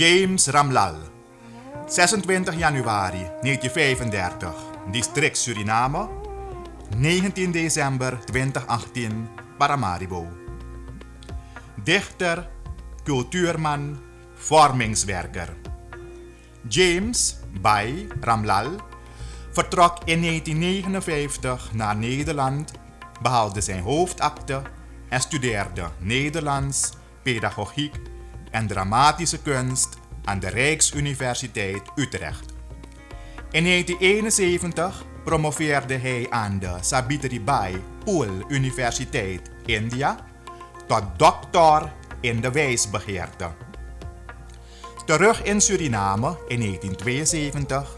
James Ramlal, 26 januari 1935, district Suriname, 19 december 2018, Paramaribo. Dichter, cultuurman, vormingswerker. James Bai Ramlal vertrok in 1959 naar Nederland, behaalde zijn hoofdakte en studeerde Nederlands, pedagogiek en dramatische kunst aan de Rijksuniversiteit Utrecht. In 1971 promoveerde hij aan de Savitribai Phule Universiteit, India, tot doctor in de wijsbegeerte. Terug in Suriname in 1972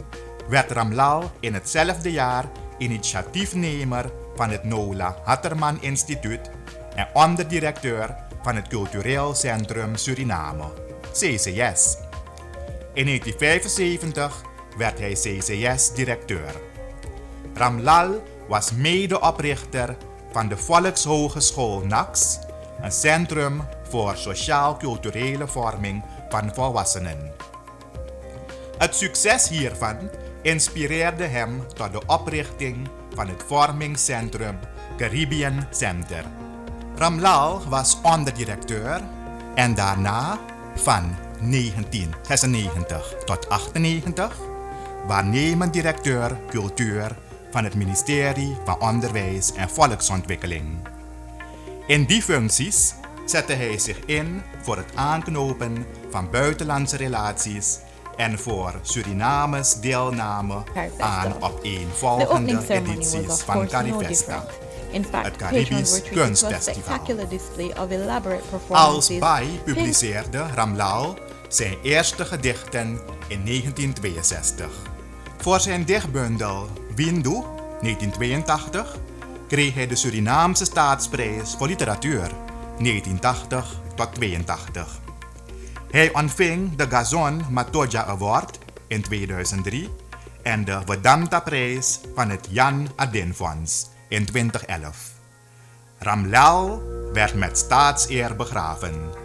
werd Ramlal in hetzelfde jaar initiatiefnemer van het Nola Hatterman Instituut en onderdirecteur van het Cultureel Centrum Suriname, CCS. In 1975 werd hij CCS-directeur. Ramlal was medeoprichter van de Volkshogeschool NAX, een centrum voor sociaal-culturele vorming van volwassenen. Het succes hiervan inspireerde hem tot de oprichting van het vormingscentrum Caribbean Center. Ramlal was onderdirecteur en daarna van 1996 tot 1998 waarnemend directeur cultuur van het ministerie van Onderwijs en Volksontwikkeling. In die functies zette hij zich in voor het aanknopen van buitenlandse relaties en voor Surinames deelname aan opeenvolgende edities van Carifesta, het Caribisch Kunstfestival. Als Bai publiceerde Ramlal zijn eerste gedichten in 1962. Voor zijn dichtbundel Windu, 1982, kreeg hij de Surinaamse Staatsprijs voor Literatuur, 1980 tot 82. Hij ontving de Gazon Matoja Award in 2003 en de Vedanta-prijs van het Jan Adin Fonds in 2011. Ramlal werd met staatseer begraven.